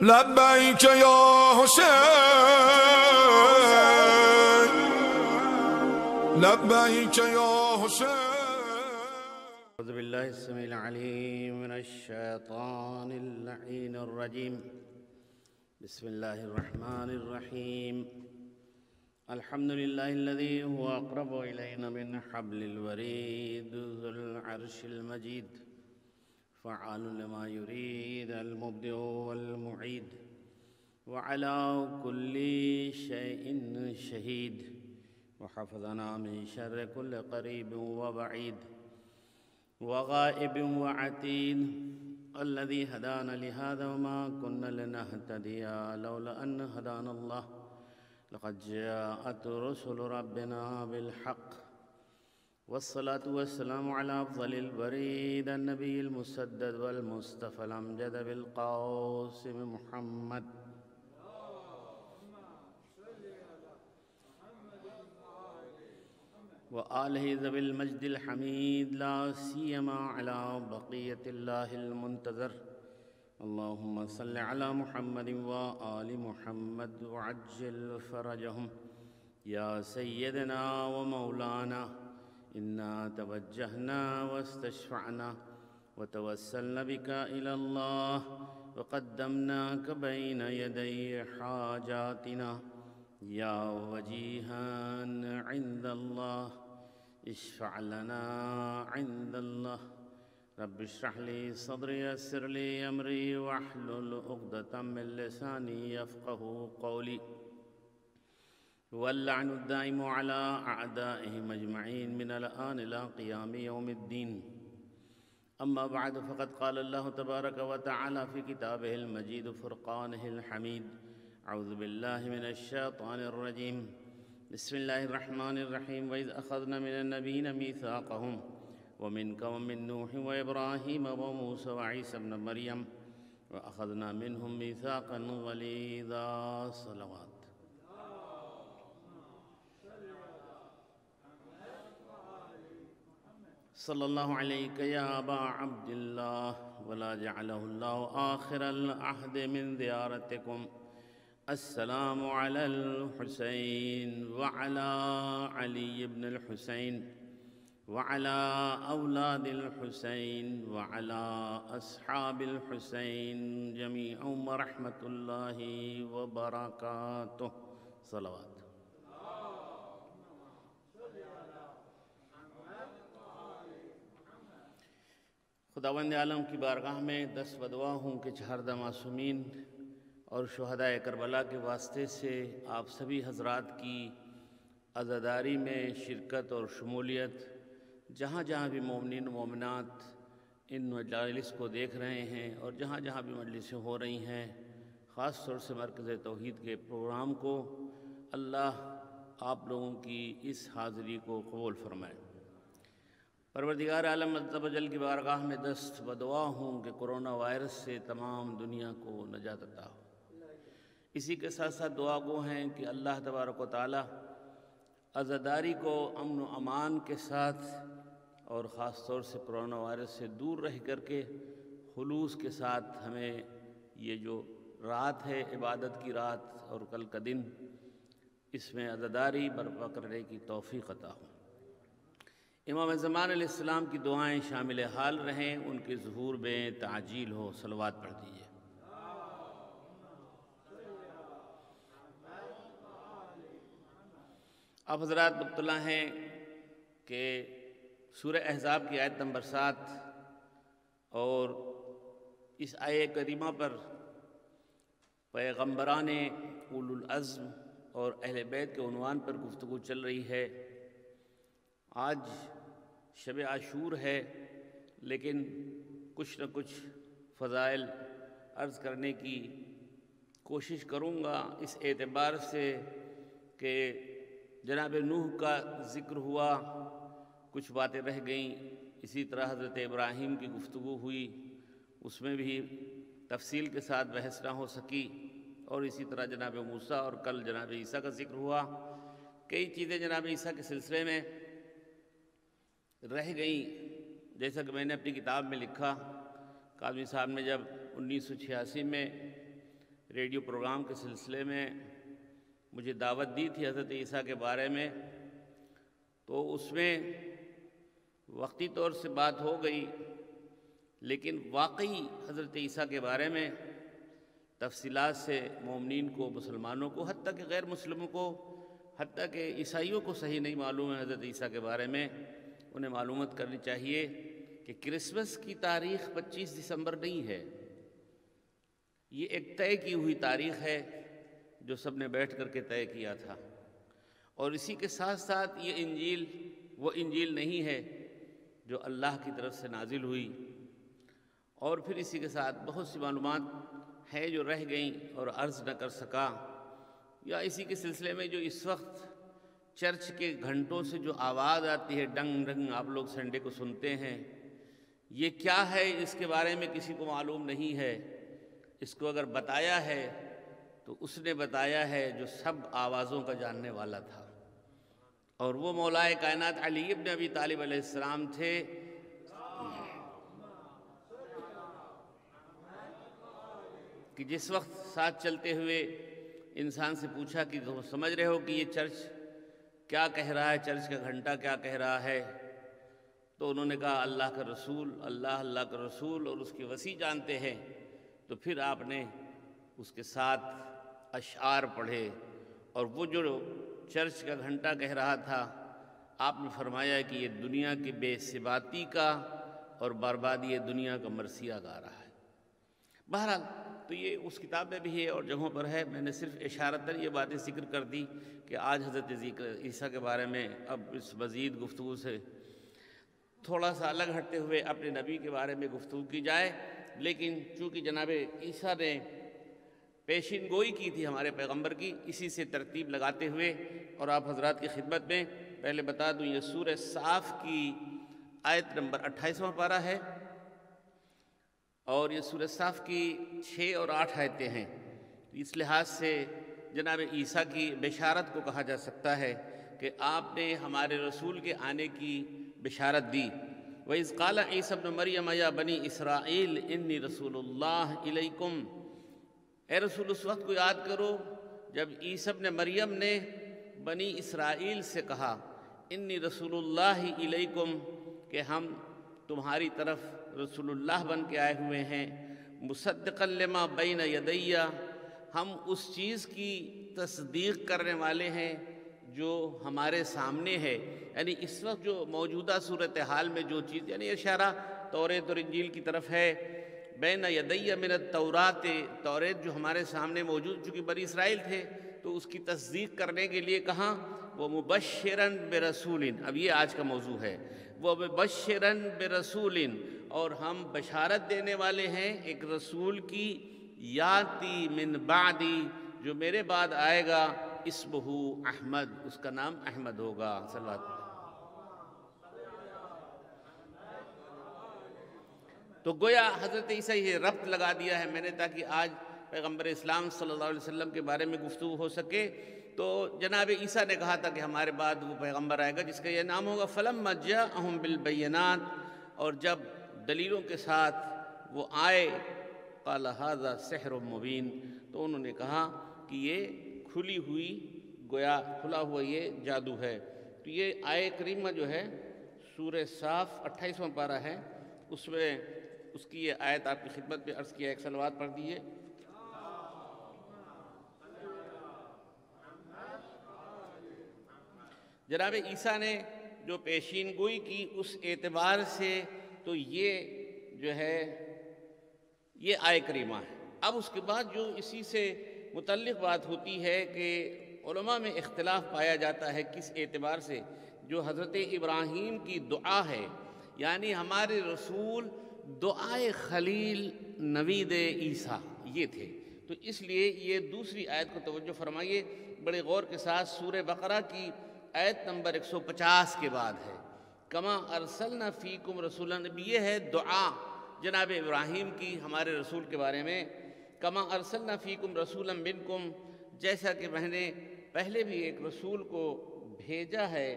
لبيك يا حسين لبيك يا حسين. أعوذ بالله السميع العليم من الشيطان اللعين الرجيم. بسم الله الرحمن الرحيم. الحمد لله الذي هو أقرب إلينا من حبل الوريد ذو العرش المجيد فعال لما يريد المبدئ والمعيد وعلى كل شيء شهيد وحفظنا من شر كل قريب وبعيد وغائب وعتيد الذي هدانا لهذا وما كنا لنهتدي لولا أن هدانا الله لقد جاءت رسل ربنا بالحق والصلاة والسلام على أفضل البريد النبي المسدد والمصطفى الأمجد بالقاسم محمد وآله ذوي المجد الحميد لا سيما على بقية الله المنتظر. اللهم صل على محمد وآل محمد وعجل فرجهم. يا سيدنا ومولانا إنا توجهنا واستشفعنا وتوسلنا بك إلى الله وقدمناك بين يدي حاجاتنا يا وجيها عند الله اشفع لنا عند الله. رب اشرح لي صدري يسر لي أمري واحلل عقدة من لساني يفقه قولي. واللعن الدائم على أعدائهم أجمعين من الآن إلى قيام يوم الدين. أما بعد فقد قال الله تبارك وتعالى في كتابه المجيد فرقانه الحميد. أعوذ بالله من الشيطان الرجيم. بسم الله الرحمن الرحيم. وإذ أخذنا من النبيين ميثاقهم ومنك ومن نوح وإبراهيم وموسى وعيسى ابن مريم وأخذنا منهم ميثاقا غليظا. صلوات. صلى الله عليك يا أبا عبد الله ولا جعله الله آخر العهد من زيارتكم. السلام على الحسين وعلى علي بن الحسين وعلى أولاد الحسين وعلى أصحاب الحسين جميعا ورحمة الله وبركاته. صلوات. خداوند عالم کی بارگاہ میں دست بدعا ہوں کہ چہردہ معصومین اور شہدائے کربلا کے واسطے سے آپ سبھی حضرات کی عزاداری میں شرکت اور شمولیت جہاں جہاں بھی مومنین و مومنات ان مجالس کو دیکھ رہے ہیں اور جہاں جہاں بھی مجلسیں ہو رہی ہیں، خاص طور سے مرکز توحید کے پروگرام کو اللہ آپ لوگوں کی اس حاضری کو قبول فرمائے۔ پروردگار عالم عز و جل کی بارگاہ میں دست بدعا ہوں کہ کرونا وائرس سے تمام دنیا کو نجات عطا ہو۔ اسی کے ساتھ ساتھ دعا گو ہیں کہ اللہ تبارک و تعالی عزاداری کو امن و امان کے ساتھ اور خاص طور سے کرونا وائرس سے دور رہ کر کے خلوص کے ساتھ ہمیں یہ جو رات ہے عبادت کی رات اور کل کا دن، اس میں عزاداری برپا کرنے کی توفیق عطا ہو۔ امام زمان علیہ السلام کی دعائیں شامل حال رہیں، ان کے ظہور میں تعجیل ہو۔ صلوات پڑھ دیجیے۔ آپ حضرات مطلع ہیں کہ سورہ احزاب کی آیت نمبر 7 اور اس آیہ کریمہ پر پیغمبران اولو العزم اور اہل بیت کے عنوان پر گفتگو چل رہی ہے۔ آج شب عاشور ہے، لیکن کچھ نہ کچھ فضائل عرض کرنے کی کوشش کروں گا اس اعتبار سے کہ جناب نوح کا ذکر ہوا، کچھ باتیں رہ گئیں۔ اسی طرح حضرت ابراہیم کی گفتگو ہوئی، اس میں بھی تفصیل کے ساتھ بحث نہ ہو سکی، اور اسی طرح جناب موسیٰ اور کل جناب عیسیٰ کا ذکر ہوا۔ کئی چیزیں جناب عیسیٰ کے سلسلے میں رہ گئیں، جیسا کہ میں نے اپنی کتاب میں لکھا۔ کاظمی صاحب نے جب 1986 میں ریڈیو پروگرام کے سلسلے میں مجھے دعوت دی تھی حضرت عیسیٰ کے بارے میں، تو اس میں وقتی طور سے بات ہو گئی، لیکن واقعی حضرت عیسیٰ کے بارے میں تفصیلات سے مومنین کو، مسلمانوں کو، حتیٰ کہ غیر مسلموں کو، حتیٰ کہ عیسائیوں کو صحیح نہیں معلوم ہے حضرت عیسیٰ کے بارے میں، انہیں معلومات کرنی چاہیے کہ کرسمس کی تاریخ 25 دسمبر نہیں ہے، یہ ایک طے کی ہوئی تاریخ ہے جو سب نے بیٹھ کر کے طے کیا تھا۔ اور اسی کے ساتھ ساتھ یہ انجیل وہ انجیل نہیں ہے جو اللہ کی طرف سے نازل ہوئی، اور پھر اسی کے ساتھ بہت سی معلومات ہیں جو رہ گئیں اور عرض نہ کر سکا، یا اسی کے سلسلے میں جو اس وقت چرچ کے گھنٹوں سے جو آواز آتی ہے، ڈنگ ڈنگ، آپ لوگ سنڈے کو سنتے ہیں، یہ کیا ہے اس کے بارے میں کسی کو معلوم نہیں ہے۔ اس کو اگر بتایا ہے تو اس نے بتایا ہے جو سب آوازوں کا جاننے والا تھا، اور وہ مولا کائنات علی ابن ابی طالب علیہ السلام تھے۔ کہ جس وقت ساتھ چلتے ہوئے انسان سے پوچھا کہ تم سمجھ رہے ہو کہ یہ چرچ کیا کہہ رہا ہے، چرچ کا گھنٹہ کیا کہہ رہا ہے، تو انہوں نے کہا اللہ کا رسول، اللہ کا رسول اور اس کی وسیع جانتے ہیں۔ تو پھر آپ نے اس کے ساتھ اشعار پڑھے، اور وہ جو چرچ کا گھنٹہ کہہ رہا تھا، آپ نے فرمایا کہ یہ دنیا کی بے ثباتی کا اور بربادی دنیا کا مرثیہ گا رہا ہے۔ بہرحال تو یہ اس کتاب میں بھی ہے اور جگہوں پر ہے، میں نے صرف اشارتاً یہ باتیں ذکر کر دی کہ آج حضرت عیسیٰ کے بارے میں اب اس مزید گفتگو سے تھوڑا سا الگ ہٹتے ہوئے اپنے نبی کے بارے میں گفتگو کی جائے۔ لیکن چونکہ جناب عیسیٰ نے پیشین گوئی کی تھی ہمارے پیغمبر کی، اسی سے ترتیب لگاتے ہوئے اور آپ حضرات کی خدمت میں پہلے بتا دوں، یہ سورہ صاف کی آیت نمبر 28واں پارہ ہے، اور یہ سورہ صاف کی 6 اور 8 آیتیں ہیں۔ اس لحاظ سے جناب عیسیٰ کی بشارت کو کہا جا سکتا ہے کہ آپ نے ہمارے رسول کے آنے کی بشارت دی۔ وَإِذْ قَالَ عِيسَى ابْنُ مَرْيَمَ يَا بَنِي إِسْرَائِيلَ إِنِّي رَسُولُ اللَّهِ إِلَيْكُمْ، اے رسول اس وقت کو یاد کرو جب عیسیٰ ابن مریم نے بنی اسرائیل سے کہا انی رسول اللہ الیکم، کہ ہم تمہاری طرف رسول اللہ بن کے آئے ہوئے ہیں، مصدقا لما بین یدی، ہم اس چیز کی تصدیق کرنے والے ہیں جو ہمارے سامنے ہے۔ یعنی اس وقت جو موجودہ صورتحال میں جو چیز، یعنی اشارہ توریت اور انجیل کی طرف ہے، بین یدی من التورات، توریت جو ہمارے سامنے موجود، چونکہ بنی اسرائیل تھے تو اس کی تصدیق کرنے کے لیے کہاں، وہ مبشراً برسول، اب یہ آج کا موضوع ہے، وہ مبشراً برسول، اور ہم بشارت دینے والے ہیں ایک رسول کی، یاتی من بعدی، جو میرے بعد آئے گا، اسمہ احمد، اس کا نام احمد ہوگا، صلی اللہ علیہ وسلم۔ تو گویا حضرت عیسیٰ یہ ربط لگا دیا ہے میں نے، تاکہ آج پیغمبر اسلام صلی اللہ علیہ وسلم کے بارے میں گفتگو ہو سکے۔ تو جناب عیسیٰ نے کہا تھا کہ ہمارے بعد وہ پیغمبر آئے گا جس کا یہ نام ہوگا، فَلَمَّا جَاءَهُم بِالْبَيِّنَاتِ، اور جب دلیلوں کے ساتھ وہ آئے، قَالَ هَذَا سِحْرٌ مُبِينٌ، تو انہوں نے کہا کہ یہ کھلی ہوئی، گویا کھلا ہوا یہ جادو ہے۔ تو یہ آیت کریمہ جو ہے سورہ صاف 28واں پارہ ہے، اس میں اس کی یہ آیت آپ کی خدمت میں عرض کیا، ایک صلوات پڑھ دیجیے۔ جناب عیسیٰ نے جو پیشین گوئی کی اس اعتبار سے تو یہ جو ہے یہ آیت کریمہ ہے۔ اب اس کے بعد جو اسی سے متعلق بات ہوتی ہے کہ علماء میں اختلاف پایا جاتا ہے کس اعتبار سے، جو حضرت ابراہیم کی دعا ہے، یعنی ہمارے رسول دعائے خلیل نوید عیسیٰ یہ تھے، تو اس لیے یہ دوسری آیت کو توجہ فرمائیے بڑے غور کے ساتھ، سورہ بقرہ کی آیت نمبر 150 کے بعد ہے، کما ارسلنا فیکم رسولا، یہ ہے دعا جناب ابراہیم کی ہمارے رسول کے بارے میں، کما ارسلنا فیکم رسولا منکم، جیسا کہ میں نے پہلے بھی ایک رسول کو بھیجا ہے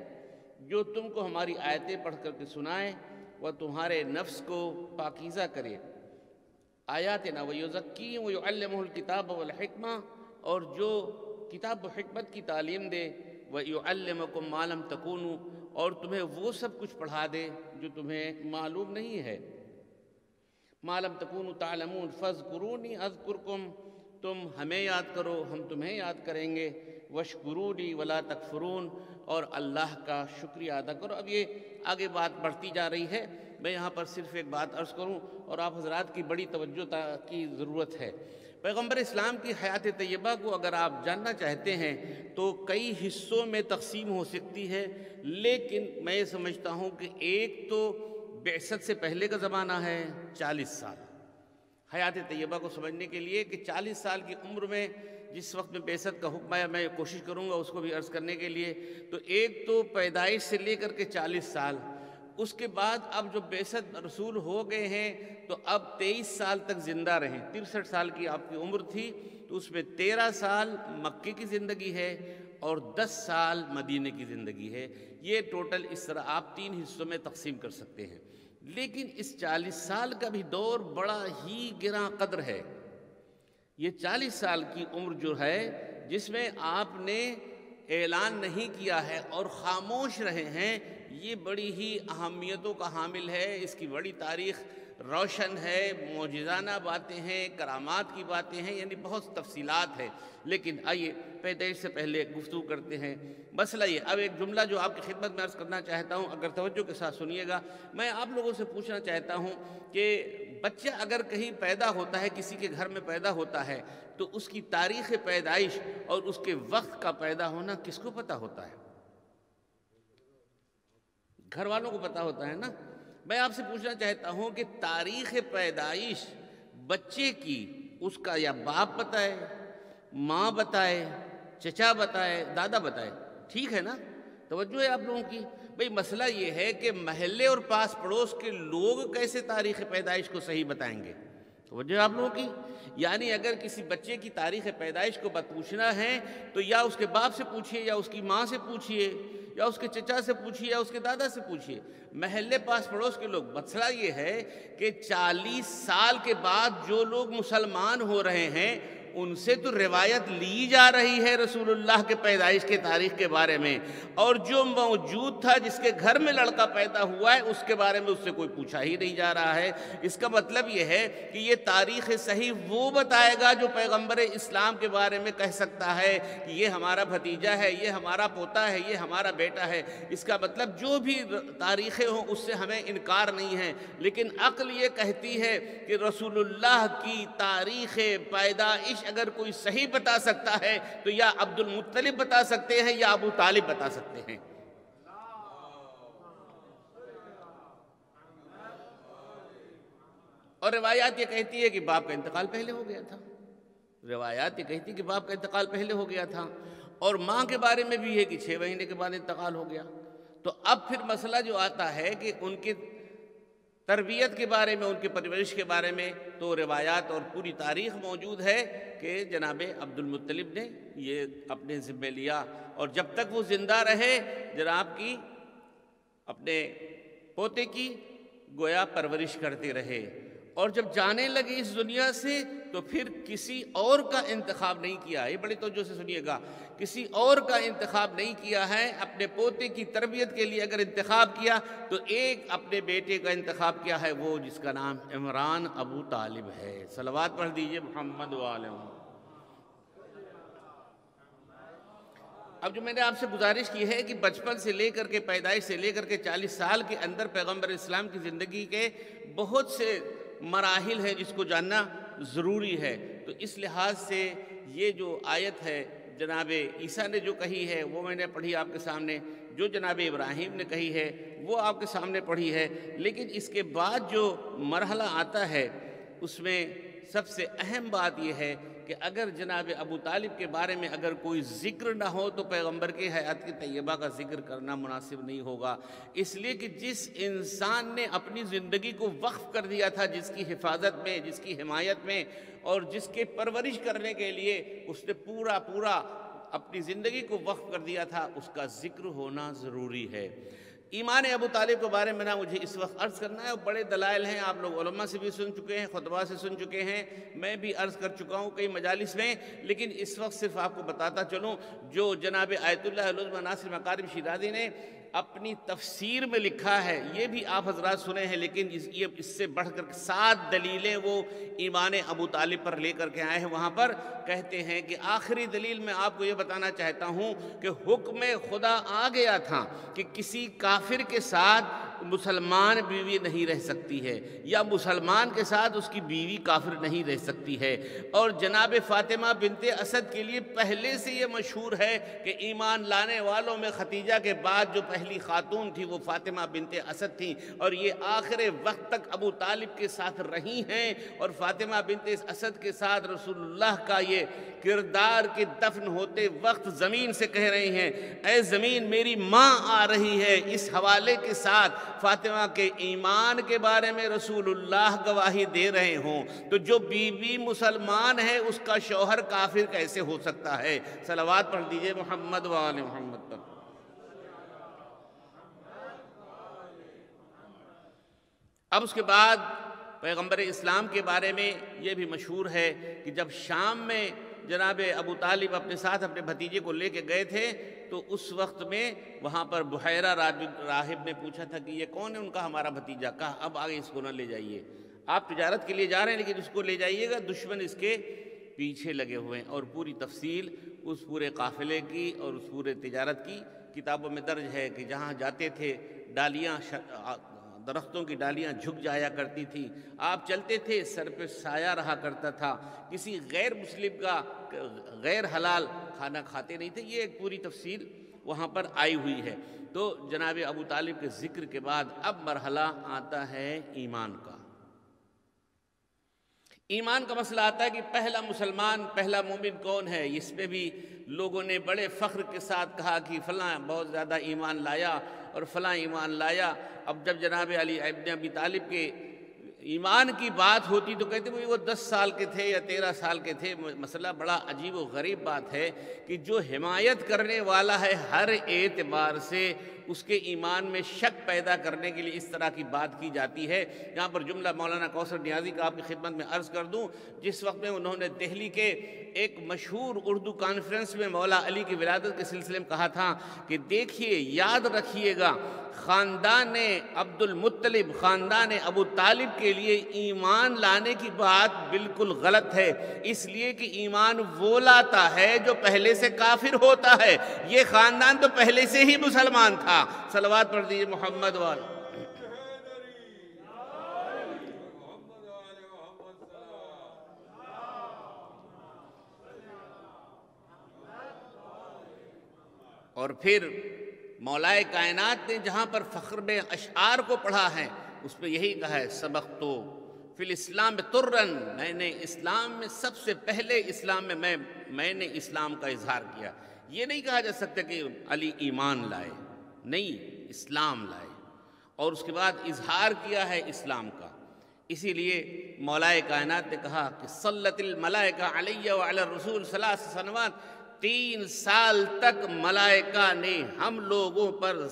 جو تم کو ہماری آیتیں پڑھ کر کے سنائے، وہ تمہارے نفس کو پاکیزہ کرے، آیاتنا ویزکیہم ویعلمہ الکتاب والحکمہ، اور جو کتاب و حکمت کی تعلیم دے، ویعلمکم ما لم تکونوا، اور تمہیں وہ سب کچھ پڑھا دے جو تمہیں معلوم نہیں ہے۔ ما لم تکونوا تعلمون فاذکرونی اذکرکم، تم ہمیں یاد کرو ہم تمہیں یاد کریں گے، واشکرونی ولا تکفرون، اور اللہ کا شکریہ ادا کرو۔ اب یہ آگے بات بڑھتی جا رہی ہے، میں یہاں پر صرف ایک بات عرض کروں اور آپ حضرات کی بڑی توجہ کی ضرورت ہے۔ پیغمبر اسلام کی حیات طیبہ کو اگر آپ جاننا چاہتے ہیں تو کئی حصوں میں تقسیم ہو سکتی ہے، لیکن میں یہ سمجھتا ہوں کہ ایک تو بعثت سے پہلے کا زمانہ ہے 40 سال، حیات طیبہ کو سمجھنے کے لیے کہ 40 سال کی عمر میں جس وقت میں بعثت کا حکم آیا، میں کوشش کروں گا اس کو بھی عرض کرنے کے لیے، تو ایک تو پیدائش سے لے کر کے 40 سال، اس کے بعد اب جو بعثت رسول ہو گئے ہیں تو اب 23 سال تک زندہ رہیں۔ 63 سال کی آپ کی عمر تھی تو اس میں 13 سال مکے کی زندگی ہے اور 10 سال مدینے کی زندگی ہے۔ یہ ٹوٹل اس طرح آپ 3 حصوں میں تقسیم کر سکتے ہیں، لیکن اس 40 سال کا بھی دور بڑا ہی گراں قدر ہے۔ یہ 40 سال کی عمر جو ہے جس میں آپ نے اعلان نہیں کیا ہے اور خاموش رہے ہیں، یہ بڑی ہی اہمیتوں کا حامل ہے، اس کی بڑی تاریخ روشن ہے، معجزانہ باتیں ہیں، کرامات کی باتیں ہیں، یعنی بہت تفصیلات ہیں۔ لیکن آئیے پیدائش سے پہلے گفتگو کرتے ہیں۔ مسئلہ یہ، اب ایک جملہ جو آپ کی خدمت میں عرض کرنا چاہتا ہوں، اگر توجہ کے ساتھ سنیے گا، میں آپ لوگوں سے پوچھنا چاہتا ہوں کہ بچہ اگر کہیں پیدا ہوتا ہے، کسی کے گھر میں پیدا ہوتا ہے، تو اس کی تاریخ پیدائش اور اس کے وقت کا پیدا ہونا کس کو پتہ ہوتا ہے؟ گھر والوں کو پتہ ہوتا ہے نا۔ میں آپ سے پوچھنا چاہتا ہوں کہ تاریخ پیدائش بچے کی اس کا یا باپ بتائے، ماں بتائے، چچا بتائے، دادا بتائے، ٹھیک ہے نا؟ توجہ ہے آپ لوگوں کی؟ بھئی مسئلہ یہ ہے کہ محلے اور پاس پڑوس کے لوگ کیسے تاریخ پیدائش کو صحیح بتائیں گے؟ توجہ ہے آپ لوگوں کی؟ یعنی اگر کسی بچے کی تاریخ پیدائش کو پوچھنا ہے تو یا اس کے باپ سے پوچھئے، یا اس کی ماں سے پوچھئے، یا اس کے چچا سے پوچھئے، یا اس کے دادا سے پوچھئے، محلے پاس پڑوس کے لوگ۔ مسئلہ یہ ہے کہ 40 سال کے بعد جو لوگ مسلمان ہو رہے ہیں ان سے تو روایت لی جا رہی ہے رسول اللہ کے پیدائش کے تاریخ کے بارے میں، اور جو موجود تھا جس کے گھر میں لڑکا پیدا ہوا ہے اس کے بارے میں اس سے کوئی پوچھا ہی نہیں جا رہا ہے۔ اس کا مطلب یہ ہے کہ یہ تاریخ صحیح وہ بتائے گا جو پیغمبر اسلام کے بارے میں کہہ سکتا ہے کہ یہ ہمارا بھتیجا ہے، یہ ہمارا پوتا ہے، یہ ہمارا بیٹا ہے۔ اس کا مطلب جو بھی تاریخیں ہوں اس سے ہمیں انکار نہیں ہے، لیکن عقل یہ کہتی ہے کہ رسول اللہ کی تاریخ پیدائش اگر کوئی صحیح بتا سکتا ہے تو یا عبد المطلب بتا سکتے ہیں یا ابو طالب بتا سکتے ہیں۔ اور روایات یہ کہتی ہے کہ باپ کا انتقال پہلے ہو گیا تھا، روایات یہ کہتی ہے کہ باپ کا انتقال پہلے ہو گیا تھا، اور ماں کے بارے میں بھی ہے کہ 6 مہینے کے بعد انتقال ہو گیا۔ تو اب پھر مسئلہ جو آتا ہے کہ ان کی تربیت کے بارے میں، ان کی پرورش کے بارے میں، تو روایات اور پوری تاریخ موجود ہے کہ جناب عبد المطلب نے یہ اپنے ذمہ لیا، اور جب تک وہ زندہ رہے جناب کی اپنے پوتے کی گویا پرورش کرتے رہے، اور جب جانے لگے اس دنیا سے تو پھر کسی اور کا انتخاب نہیں کیا۔ یہ بڑی توجہ سے سنیے گا، کسی اور کا انتخاب نہیں کیا ہے۔ اپنے پوتے کی تربیت کے لیے اگر انتخاب کیا تو ایک اپنے بیٹے کا انتخاب کیا ہے، وہ جس کا نام عمران ابو طالب ہے۔ صلوات پڑھ دیجئے محمد وآلہ۔ اب جو میں نے آپ سے گزارش کی ہے کہ بچپن سے لے کر کے، پیدائش سے لے کر کے 40 سال کے اندر پیغمبر اسلام کی زندگی کے بہت سے مراحل ہیں جس کو جاننا ضروری ہے، تو اس لحاظ سے یہ جو آیت ہے جناب عیسیٰ نے جو کہی ہے وہ میں نے پڑھی آپ کے سامنے، جو جناب ابراہیم نے کہی ہے وہ آپ کے سامنے پڑھی ہے، لیکن اس کے بعد جو مرحلہ آتا ہے اس میں سب سے اہم بات یہ ہے کہ اگر جناب ابو طالب کے بارے میں اگر کوئی ذکر نہ ہو تو پیغمبر کے حیات کی طیبہ کا ذکر کرنا مناسب نہیں ہوگا، اس لیے کہ جس انسان نے اپنی زندگی کو وقف کر دیا تھا، جس کی حفاظت میں، جس کی حمایت میں اور جس کے پرورش کرنے کے لیے اس نے پورا اپنی زندگی کو وقف کر دیا تھا، اس کا ذکر ہونا ضروری ہے۔ ایمان ابو طالب کے بارے میں نا مجھے اس وقت عرض کرنا ہے، اور بڑے دلائل ہیں، آپ لوگ علماء سے بھی سن چکے ہیں، خطبہ سے سن چکے ہیں، میں بھی عرض کر چکا ہوں کئی مجالس میں، لیکن اس وقت صرف آپ کو بتاتا چلوں جو جناب آیت اللہ العظمی ناصر مکارم شیرازی نے اپنی تفسیر میں لکھا ہے، یہ بھی آپ حضرات سنے ہیں، لیکن اس سے بڑھ کر 7 دلیلیں وہ ایمان ابو طالب پر لے کر کے آئے ہیں۔ وہاں پر کہتے ہیں کہ آخری دلیل میں آپ کو یہ بتانا چاہتا ہوں کہ حکم خدا آ گیا تھا کہ کسی کافر کے ساتھ مسلمان بیوی نہیں رہ سکتی ہے، یا مسلمان کے ساتھ اس کی بیوی کافر نہیں رہ سکتی ہے، اور جناب فاطمہ بنت اسد کے لیے پہلے سے یہ مشہور ہے کہ ایمان لانے والوں میں ختیجہ کے بعد جو پہلی خاتون تھی وہ فاطمہ بنت اسد تھیں، اور یہ آخر وقت تک ابو طالب کے ساتھ رہی ہیں، اور فاطمہ بنت اسد کے ساتھ رسول اللہ کا یہ کردار کے دفن ہوتے وقت زمین سے کہہ رہی ہیں اے زمین میری ماں آ رہی ہے۔ اس حوالے کے ساتھ فاطمہ کے ایمان کے بارے میں رسول اللہ گواہی دے رہے ہوں تو جو بیوی مسلمان ہے اس کا شوہر کافر کیسے ہو سکتا ہے؟ صلوات پڑھ دیجئے محمد و آل محمد پر۔ اب اس کے بعد پیغمبر اسلام کے بارے میں یہ بھی مشہور ہے کہ جب شام میں جناب ابو طالب اپنے ساتھ اپنے بھتیجے کو لے کے گئے تھے تو اس وقت میں وہاں پر بحیرہ راہب نے پوچھا تھا کہ یہ کون ہے؟ ان کا ہمارا بھتیجا۔ کہا اب آگے اس کو نہ لے جائیے، آپ تجارت کے لیے جا رہے ہیں لیکن اس کو لے جائیے گا، دشمن اس کے پیچھے لگے ہوئے ہیں۔ اور پوری تفصیل اس پورے قافلے کی اور اس پورے تجارت کی کتابوں میں درج ہے کہ جہاں جاتے تھے ڈالیاں درختوں کی ڈالیاں جھک جایا کرتی تھی، آپ چلتے تھے سر پہ سایہ رہا کرتا تھا، کسی غیر مسلم کا غیر حلال کھانا کھاتے نہیں تھے۔ یہ ایک پوری تفصیل وہاں پر آئی ہوئی ہے۔ تو جناب ابو طالب کے ذکر کے بعد اب مرحلہ آتا ہے ایمان کا۔ ایمان کا مسئلہ آتا ہے کہ پہلا مسلمان، پہلا مومن کون ہے؟ اس پہ بھی لوگوں نے بڑے فخر کے ساتھ کہا کہ فلاں بہت زیادہ ایمان لایا اور فلاں ایمان لایا۔ اب جب جناب علی ابن ابی طالب کے ایمان کی بات ہوتی تو کہتے ہیں وہ 10 سال کے تھے یا 13 سال کے تھے۔ مسئلہ بڑا عجیب و غریب بات ہے کہ جو حمایت کرنے والا ہے ہر اعتبار سے اس کے ایمان میں شک پیدا کرنے کے لیے اس طرح کی بات کی جاتی ہے۔ یہاں پر جملہ مولانا کوثر نیازی کا آپ کی خدمت میں عرض کر دوں، جس وقت میں انہوں نے دہلی کے ایک مشہور اردو کانفرنس میں مولا علی کی ولادت کے سلسلے میں کہا تھا کہ دیکھیے یاد رکھیے گا خاندان عبد المطلب، خاندان ابو طالب کے لیے ایمان لانے کی بات بالکل غلط ہے، اس لیے کہ ایمان وہ لاتا ہے جو پہلے سے کافر ہوتا ہے۔ یہ خاندان تو پہلے سے ہی مسلمان تھا۔ صلوات پڑھ دیجئے محمد وال۔ اور پھر مولائے کائنات نے جہاں پر فخر میں اشعار کو پڑھا ہے اس پہ یہی کہا ہے سبقتو فی الاسلام ترن، میں نے اسلام میں سب سے پہلے اسلام میں نے اسلام کا اظہار کیا۔ یہ نہیں کہا جا سکتا کہ علی ایمان لائے، نہیں، اسلام لائے اور اس کے بعد اظہار کیا ہے اسلام کا۔ اسی لیے مولائے کائنات نے کہا کہ صلت الملائکہ علیہ وعلی الرسول 3 سنوات، 3 سال تک ملائکہ نے ہم لوگوں پر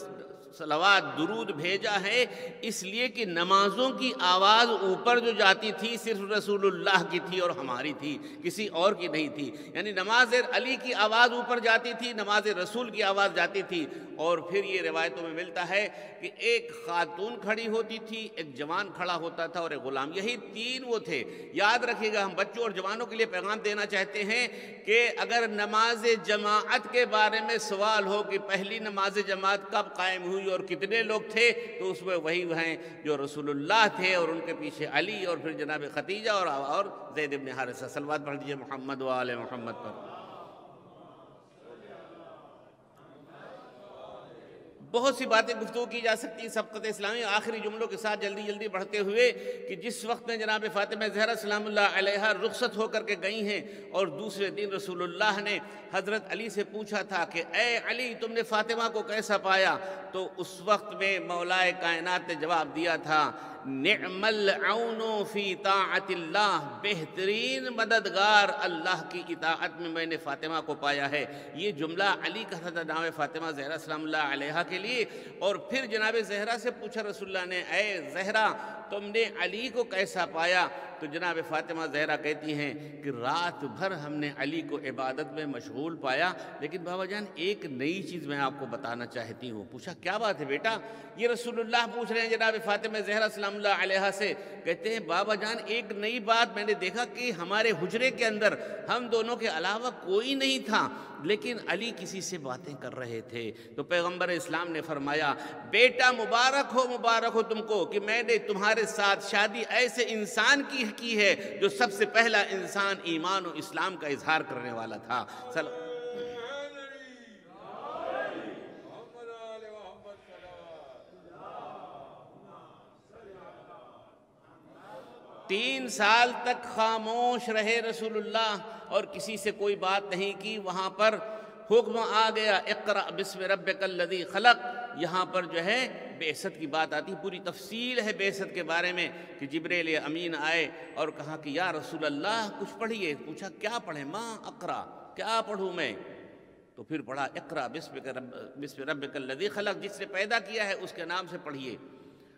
صلوات درود بھیجا ہے، اس لیے کہ نمازوں کی آواز اوپر جو جاتی تھی صرف رسول اللہ کی تھی اور ہماری تھی، کسی اور کی نہیں تھی۔ یعنی نماز علی کی آواز اوپر جاتی تھی، نماز رسول کی آواز جاتی تھی۔ اور پھر یہ روایتوں میں ملتا ہے کہ ایک خاتون کھڑی ہوتی تھی، ایک جوان کھڑا ہوتا تھا اور ایک غلام، یہی 3 وہ تھے۔ یاد رکھیے گا، ہم بچوں اور جوانوں کے لیے پیغام دینا چاہتے ہیں کہ اگر نماز جماعت کے بارے میں سوال ہو کہ پہلی نماز جماعت کب قائم ہوئی اور کتنے لوگ تھے، تو اس میں وہی ہیں جو رسول اللہ تھے اور ان کے پیچھے علی اور پھر جناب خدیجہ اور زید بن حارثہ۔ صلوات پڑھ دیجئے محمد و آل محمد پر۔ بہت سی باتیں گفتگو کی جا سکتی ہیں سبقت اسلامی، آخری جملوں کے ساتھ جلدی جلدی بڑھتے ہوئے کہ جس وقت میں جناب فاطمہ زہرا سلام اللہ علیہا رخصت ہو کر کے گئی ہیں اور دوسرے دن رسول اللہ نے حضرت علی سے پوچھا تھا کہ اے علی تم نے فاطمہ کو کیسا پایا، تو اس وقت میں مولائے کائنات نے جواب دیا تھا نعم العون فی طاعت اللہ، بہترین مددگار اللہ کی اطاعت میں میں نے فاطمہ کو پایا ہے۔ یہ جملہ علی کا تھا جناب فاطمہ زہرا سلام اللہ علیہا کے لیے۔ اور پھر جناب زہرا سے پوچھا رسول اللہ نے، اے زہرا تم نے علی کو کیسا پایا؟ تو جناب فاطمہ زہرا کہتی ہیں کہ رات بھر ہم نے علی کو عبادت میں مشغول پایا، لیکن بابا جان ایک نئی چیز میں آپ کو بتانا چاہتی ہوں۔ پوچھا کیا بات ہے بیٹا؟ یہ رسول اللہ پوچھ رہے ہیں جناب فاطمہ زہرا سلام اللہ علیہا سے، کہتے ہیں بابا جان ایک نئی بات میں نے دیکھا کہ ہمارے حجرے کے اندر ہم دونوں کے علاوہ کوئی نہیں تھا، لیکن علی کسی سے باتیں کر رہے تھے۔ تو پیغمبر اسلام نے فرمایا، بیٹا مبارک ہو تم کو کہ میں نے تمہارے ساتھ شادی ایسے انسان کی ہے جو سب سے پہلا انسان ایمان و اسلام کا اظہار کرنے والا تھا۔ 3 سال تک خاموش رہے رسول اللہ اور کسی سے کوئی بات نہیں کی۔ وہاں پر حکم آ گیا، اقرأ بسم ربک الذی خلق۔ یہاں پر جو ہے بعثت کی بات آتی، پوری تفصیل ہے بعثت کے بارے میں کہ جبریل امین آئے اور کہا کہ یا رسول اللہ کچھ پڑھیے۔ پوچھا کیا پڑھیں؟ ماں اقرأ، کیا پڑھوں میں؟ تو پھر پڑھا اقرأ بسم ربک الذی خلق، جس نے پیدا کیا ہے اس کے نام سے پڑھیے۔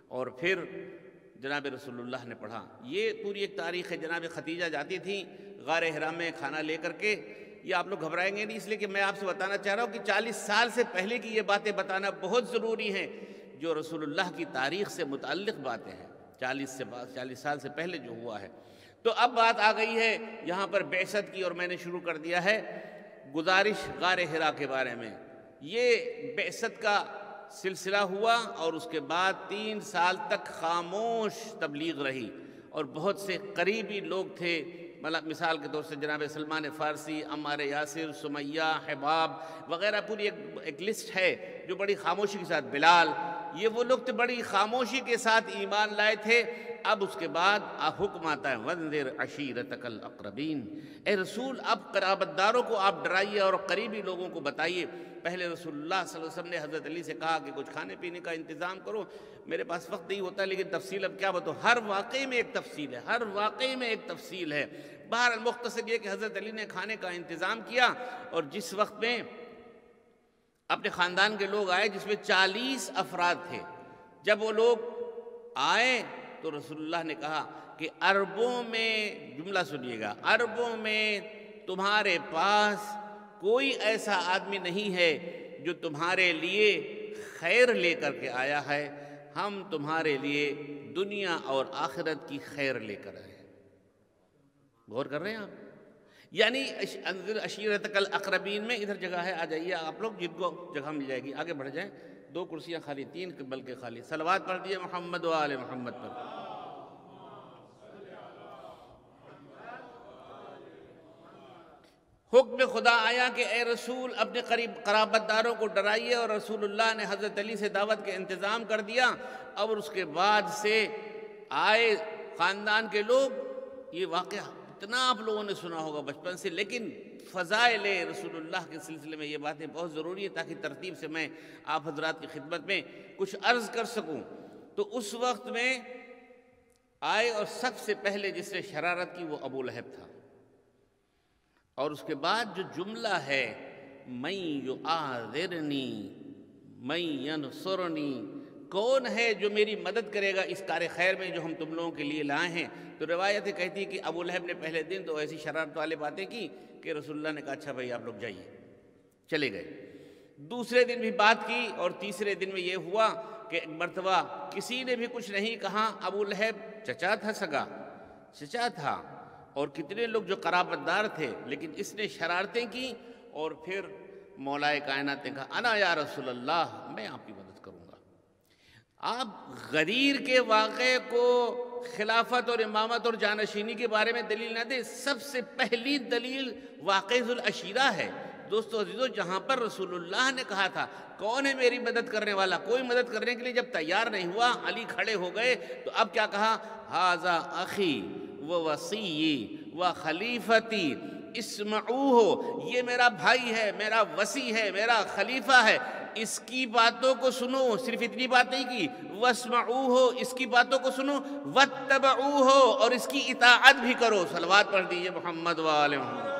اور پھر جناب رسول اللہ نے پڑھا۔ یہ پوری ایک تاریخ ہے۔ جناب خدیجہ جاتی تھیں غار حرا میں کھانا لے کر کے۔ یہ آپ لوگ گھبرائیں گے نہیں، اس لیے کہ میں آپ سے بتانا چاہ رہا ہوں کہ 40 سال سے پہلے کی یہ باتیں بتانا بہت ضروری ہیں، جو رسول اللہ کی تاریخ سے متعلق باتیں ہیں، 40 سال سے پہلے جو ہوا ہے۔ تو اب بات آ گئی ہے یہاں پر بعثت کی، اور میں نے شروع کر دیا ہے گزارش غار حرا کے بارے میں۔ یہ بعثت کا سلسلہ ہوا اور اس کے بعد 3 سال تک خاموش تبلیغ رہی، اور بہت سے قریبی لوگ تھے، مثال کے طور سے جناب سلمان فارسی، عمار یاسر، سمیہ، حباب وغیرہ، پوری ایک لسٹ ہے جو بڑی خاموشی کے ساتھ، بلال، یہ وہ لوگ تھے بڑی خاموشی کے ساتھ ایمان لائے تھے۔ اب اس کے بعد حکم آتا ہے وَانذِرْ عَشِيرَتَكَ الْأَقْرَبِينَ، اے رسول اب قرابت داروں کو آپ ڈرائیے اور قریبی لوگوں کو بتائیے۔ پہلے رسول اللہ صلی اللہ علیہ وسلم نے حضرت علی سے کہا کہ کچھ کھانے پینے کا انتظام کرو، میرے پاس وقت نہیں ہوتا، لیکن تفصیل اب کیا بتاؤ، ہر واقعے میں ایک تفصیل ہے، ہر واقعے میں ایک تفصیل ہے۔ بہرحال مختصر یہ کہ حضرت علی نے کھانے کا انتظام کیا، اور جس وقت میں اپنے خاندان کے لوگ آئے جس میں 40 افراد تھے، جب وہ لوگ آئے تو رسول اللہ نے کہا کہ عربوں میں، جملہ سنیے گا، عربوں میں تمہارے پاس کوئی ایسا آدمی نہیں ہے جو تمہارے لیے خیر لے کر کے آیا ہے، ہم تمہارے لیے دنیا اور آخرت کی خیر لے کر آئے ہیں۔ غور کر رہے ہیں آپ؟ یعنی انذر عشیرتک الاقربین میں ادھر جگہ ہے، آ جائیے آپ لوگ، جن کو جگہ مل جائے گی آگے بڑھ جائیں۔ 2 کرسیاں خالی، 3 بلکہ خالی۔ صلوات پڑھ دیے محمد و آل محمد پر۔ حکم خدا آیا کہ اے رسول اپنے قرابت داروں کو ڈرائیے، اور رسول اللہ نے حضرت علی سے دعوت کے انتظام کر دیا۔ اور اس کے بعد سے آئے خاندان کے لوگ، یہ واقعہ اتنا آپ لوگوں نے سنا ہوگا بچپن سے، لیکن فضائل رسول اللہ کے سلسلے میں یہ باتیں بہت ضروری ہیں تاکہ ترتیب سے میں آپ حضرات کی خدمت میں کچھ عرض کر سکوں۔ تو اس وقت میں آئے اور سب سے پہلے جس نے شرارت کی وہ ابو لہب تھا، اور اس کے بعد جو جملہ ہے مَن یُعَاذِرْنِی مَن یَنْصُرْنِی، کون ہے جو میری مدد کرے گا اس کار خیر میں جو ہم تم لوگوں کے لیے لائے ہیں۔ تو روایتیں کہتی کہ ابو لہب نے پہلے دن تو ایسی شرارت والے باتیں کی کہ رسول اللہ نے کہا اچھا بھائی آپ لوگ جائیے، چلے گئے۔ دوسرے دن بھی بات کی، اور تیسرے دن میں یہ ہوا کہ ایک مرتبہ کسی نے بھی کچھ نہیں کہا۔ ابو لہب چچا تھا، سگا چچا تھا، اور کتنے لوگ جو قرابت دار تھے، لیکن اس نے شرارتیں کی، اور پھر مولا کائنات نے کہا انا یا رسول اللہ، میں آپ کی مدد کروں گا۔ آپ غدیر کے واقعے کو خلافت اور امامت اور جانشینی کے بارے میں دلیل نہ دیں، سب سے پہلی دلیل واقعہ ذو العشیرہ ہے۔ دوستو عزیزو، جہاں پر رسول اللہ نے کہا تھا کون ہے میری مدد کرنے والا، کوئی مدد کرنے کے لیے جب تیار نہیں ہوا، علی کھڑے ہو گئے، تو اب کیا کہا، ھذا اخی ووصی وخلیفتی اسمعوہ، یہ میرا بھائی ہے، میرا وصی ہے، میرا خلیفہ ہے، اس کی باتوں کو سنو، صرف اتنی بات نہیں کی، وَاسْمَعُوهُ، اس کی باتوں کو سنو، وَاتَّبَعُوهُ، اور اس کی اطاعت بھی کرو۔ صلوات پڑھ دیجئے محمد وآل محمد۔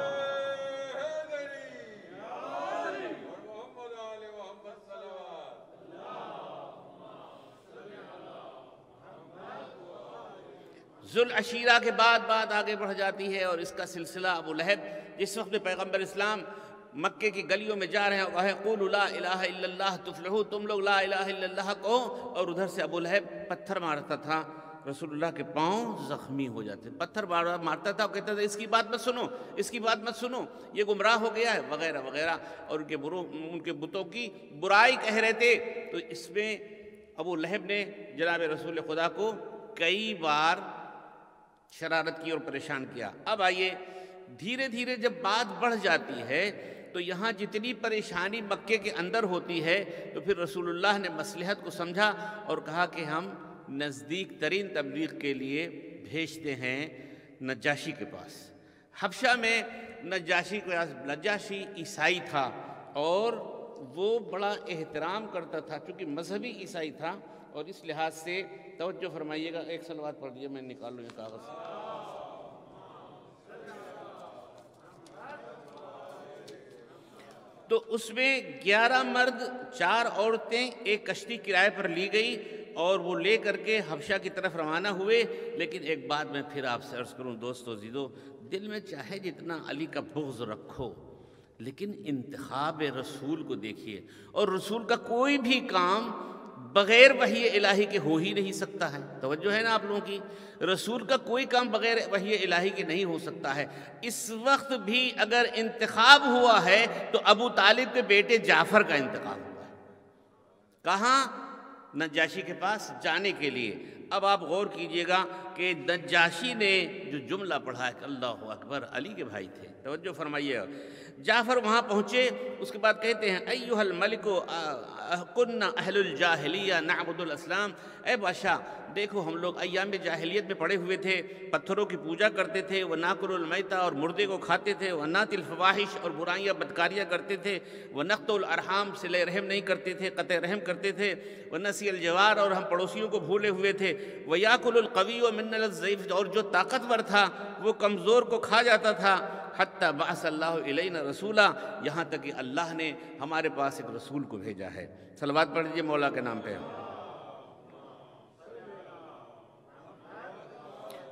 ذوالعشیرہ کے بعد بات آگے بڑھ جاتی ہے، اور اس کا سلسلہ ابو لہب، جس وقت میں پیغمبر اسلام مکے کی گلیوں میں جا رہے ہیں، وہ قولوا لا الہ الا اللہ تفلحوا، تم لوگ لا الہ الا اللہ کہو، اور ادھر سے ابو لہب پتھر مارتا تھا، رسول اللہ کے پاؤں زخمی ہو جاتے، پتھر مارتا تھا اور کہتا تھا اس کی بات مت سنو، اس کی بات مت سنو، یہ گمراہ ہو گیا ہے وغیرہ وغیرہ، اور ان کے بتوں کی برائی کہہ رہے تھے۔ تو اس میں ابو لہب نے جناب رسول خدا کو کئی بار شرارت کی اور پریشان کیا۔ اب آئیے دھیرے دھیرے جب بات بڑھ جاتی ہے تو یہاں جتنی پریشانی مکے کے اندر ہوتی ہے، تو پھر رسول اللہ نے مصلحت کو سمجھا اور کہا کہ ہم نزدیک ترین تبلیغ کے لیے بھیجتے ہیں نجاشی کے پاس۔ حبشہ میں نجاشی عیسائی تھا، اور وہ بڑا احترام کرتا تھا چونکہ مذہبی عیسائی تھا، اور اس لحاظ سے توجہ فرمائیے گا، ایک صلوات پڑھ دیجیے، میں نکال لوں یہ کاغذ۔ تو اس میں 11 مرد 4 عورتیں ایک کشتی کرائے پر لی گئی، اور وہ لے کر کے حبشہ کی طرف روانہ ہوئے۔ لیکن ایک بات میں پھر آپ سے عرض کروں دوستو عزیزو، دل میں چاہے جتنا علی کا بغض رکھو، لیکن انتخاب رسول کو دیکھیے، اور رسول کا کوئی بھی کام بغیر وحی الہی کے ہو ہی نہیں سکتا ہے۔ توجہ ہے نا آپ لوگوں کی؟ رسول کا کوئی کام بغیر وحی الہی کے نہیں ہو سکتا ہے۔ اس وقت بھی اگر انتخاب ہوا ہے تو ابو طالب کے بیٹے جعفر کا انتخاب ہوا ہے، کہاں؟ نجاشی کے پاس جانے کے لیے۔ اب آپ غور کیجئے گا کہ نجاشی نے جو جملہ پڑھا ہے کہ اللہ اکبر، علی کے بھائی تھے، توجہ فرمائیے۔ جعفر وہاں پہنچے، اس کے بعد کہتے ہیں ایھا الملک کنا اہل الجاہلیہ نعبد الاسلام، اے بادشاہ دیکھو ہم لوگ ایام جاہلیت میں پڑے ہوئے تھے، پتھروں کی پوجا کرتے تھے، وناکل المیتہ، اور مردے کو کھاتے تھے، ونات الفواحش، اور برائیاں بدکاریاں کرتے تھے، ونقض الارحام، صلہ رحم نہیں کرتے تھے، قطع رحم کرتے تھے، ونسی الجوار، اور ہم پڑوسیوں کو بھولے ہوئے تھے، ویاکل القوی منا الضعیف، اور جو طاقتور تھا وہ کمزور کو کھا جاتا تھا، حتی بعث اللہ الینا رسولا، یہاں تک کہ اللہ نے ہمارے پاس ایک رسول کو بھیجا ہے۔ صلوات پڑھ لیجیے مولا کے نام پہ۔